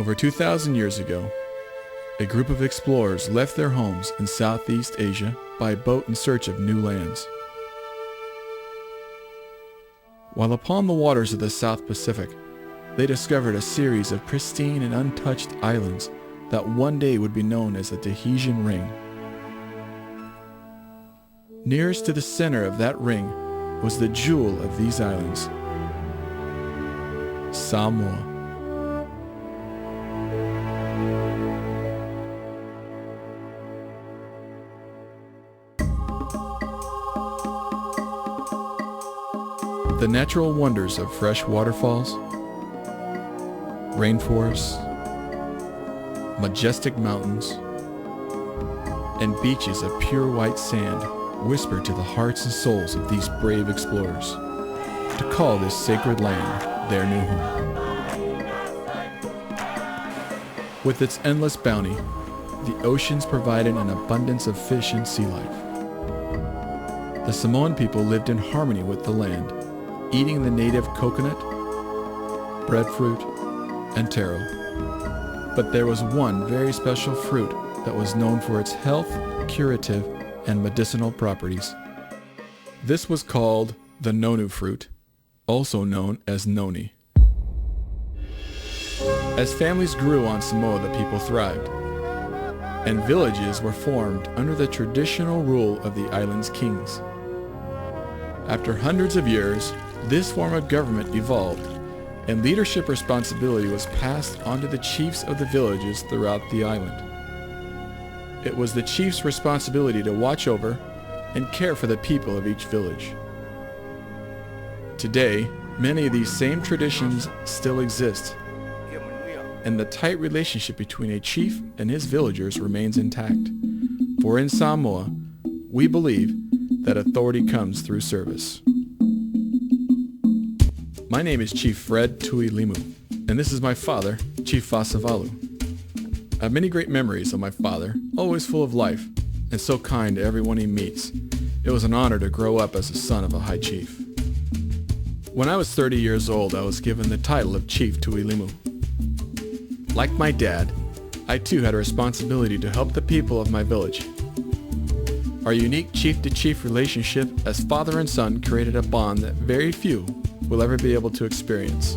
Over 2,000 years ago, a group of explorers left their homes in Southeast Asia by boat in search of new lands. While upon the waters of the South Pacific, they discovered a series of pristine and untouched islands that one day would be known as the Tahitian Ring. Nearest to the center of that ring was the jewel of these islands, Samoa. The natural wonders of fresh waterfalls, rainforests, majestic mountains, and beaches of pure white sand whispered to the hearts and souls of these brave explorers to call this sacred land their new home. With its endless bounty, the oceans provided an abundance of fish and sea life. The Samoan people lived in harmony with the land, eating the native coconut, breadfruit, and taro. But there was one very special fruit that was known for its health, curative, and medicinal properties. This was called the nonu fruit, also known as noni. As families grew on Samoa, the people thrived, and villages were formed under the traditional rule of the island's kings. After hundreds of years, this form of government evolved, and leadership responsibility was passed on to the chiefs of the villages throughout the island. It was the chief's responsibility to watch over and care for the people of each village. Today, many of these same traditions still exist, and the tight relationship between a chief and his villagers remains intact. For in Samoa, we believe that authority comes through service. My name is Chief Fred Tuilimu, and this is my father, Chief Fasavalu. I have many great memories of my father, always full of life, and so kind to everyone he meets. It was an honor to grow up as the son of a high chief. When I was 30 years old, I was given the title of Chief Tuilimu. Like my dad, I too had a responsibility to help the people of my village. Our unique chief-to-chief relationship as father and son created a bond that very few will ever be able to experience.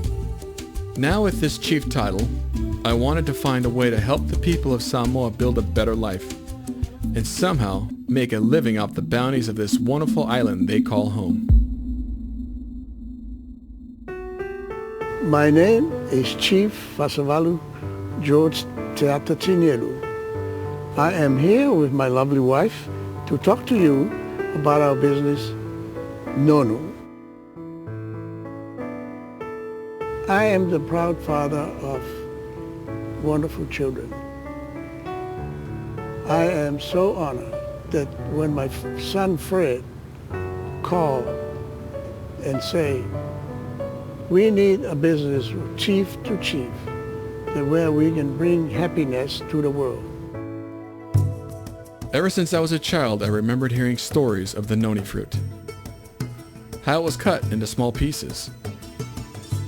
Now with this chief title, I wanted to find a way to help the people of Samoa build a better life and somehow make a living off the bounties of this wonderful island they call home. My name is Chief Fasavalu George Teatatinelu. I am here with my lovely wife to talk to you about our business, Nonu. I am the proud father of wonderful children. I am so honored that when my son Fred called and say, we need a business chief to chief, that where we can bring happiness to the world. Ever since I was a child, I remembered hearing stories of the noni fruit. How it was cut into small pieces,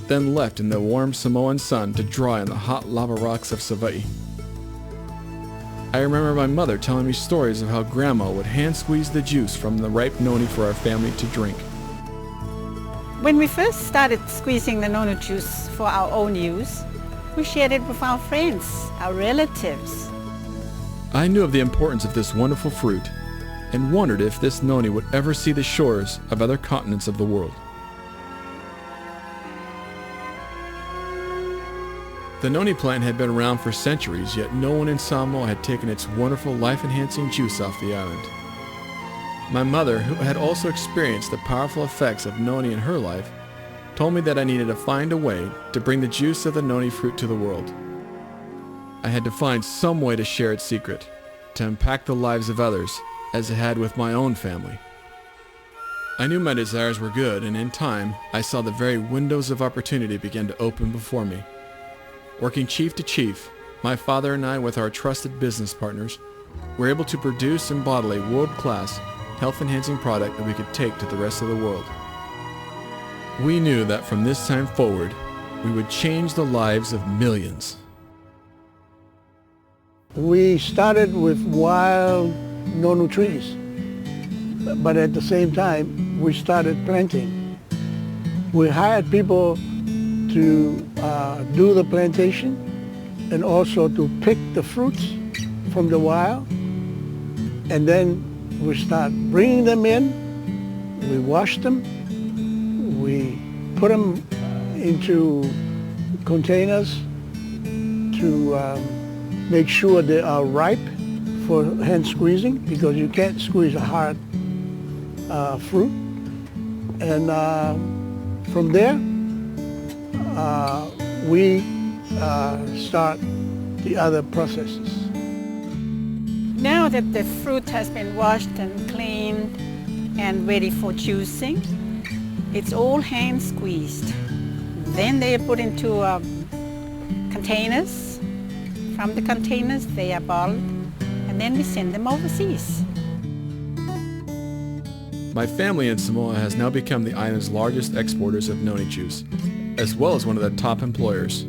then left in the warm Samoan sun to dry on the hot lava rocks of Savaii. I remember my mother telling me stories of how Grandma would hand squeeze the juice from the ripe noni for our family to drink. When we first started squeezing the nonu juice for our own use, we shared it with our friends, our relatives. I knew of the importance of this wonderful fruit and wondered if this noni would ever see the shores of other continents of the world. The noni plant had been around for centuries, yet no one in Samoa had taken its wonderful life-enhancing juice off the island. My mother, who had also experienced the powerful effects of noni in her life, told me that I needed to find a way to bring the juice of the noni fruit to the world. I had to find some way to share its secret, to impact the lives of others, as it had with my own family. I knew my desires were good, and in time, I saw the very windows of opportunity begin to open before me. Working chief to chief, my father and I, with our trusted business partners, were able to produce and bottle a world-class, health-enhancing product that we could take to the rest of the world. We knew that from this time forward, we would change the lives of millions. We started with wild nonu trees, but at the same time, we started planting. We hired people to do the plantation and also to pick the fruits from the wild. And then we start bringing them in, we wash them, we put them into containers to make sure they are ripe for hand squeezing, because you can't squeeze a hard fruit. And from there, we start the other processes. Now that the fruit has been washed and cleaned and ready for juicing, it's all hand squeezed. Then they are put into containers. From the containers they are bottled, and then we send them overseas. My family in Samoa has now become the island's largest exporters of noni juice, as well as one of the top employers.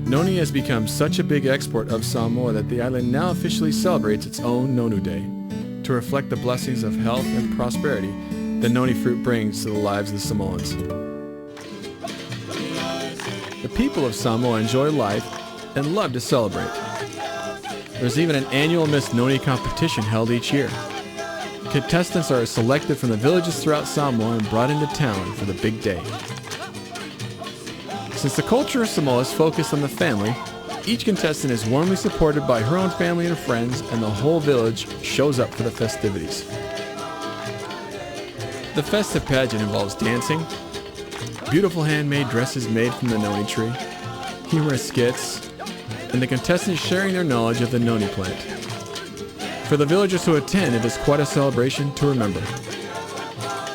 Noni has become such a big export of Samoa that the island now officially celebrates its own Nonu Day, to reflect the blessings of health and prosperity the noni fruit brings to the lives of the Samoans. The people of Samoa enjoy life and love to celebrate. There's even an annual Miss Noni competition held each year. Contestants are selected from the villages throughout Samoa and brought into town for the big day. Since the culture of Samoa is focused on the family, each contestant is warmly supported by her own family and friends, and the whole village shows up for the festivities. The festive pageant involves dancing, beautiful handmade dresses made from the noni tree, humorous skits, and the contestants sharing their knowledge of the noni plant. For the villagers who attend, it is quite a celebration to remember.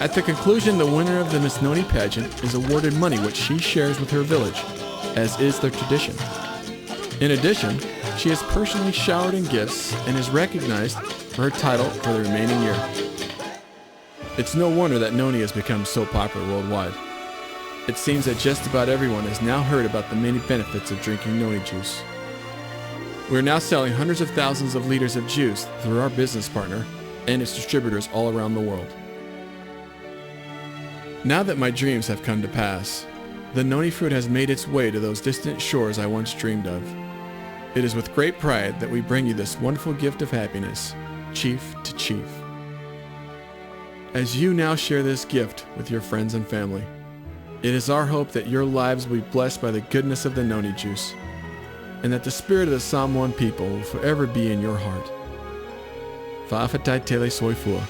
At the conclusion, the winner of the Miss Noni pageant is awarded money which she shares with her village, as is their tradition. In addition, she is personally showered in gifts and is recognized for her title for the remaining year. It's no wonder that noni has become so popular worldwide. It seems that just about everyone has now heard about the many benefits of drinking noni juice. We are now selling hundreds of thousands of liters of juice through our business partner and its distributors all around the world. Now that my dreams have come to pass, the noni fruit has made its way to those distant shores I once dreamed of. It is with great pride that we bring you this wonderful gift of happiness, chief to chief. As you now share this gift with your friends and family, it is our hope that your lives will be blessed by the goodness of the noni juice, and that the spirit of the Samoan people will forever be in your heart. Fa'afatai tele soifua.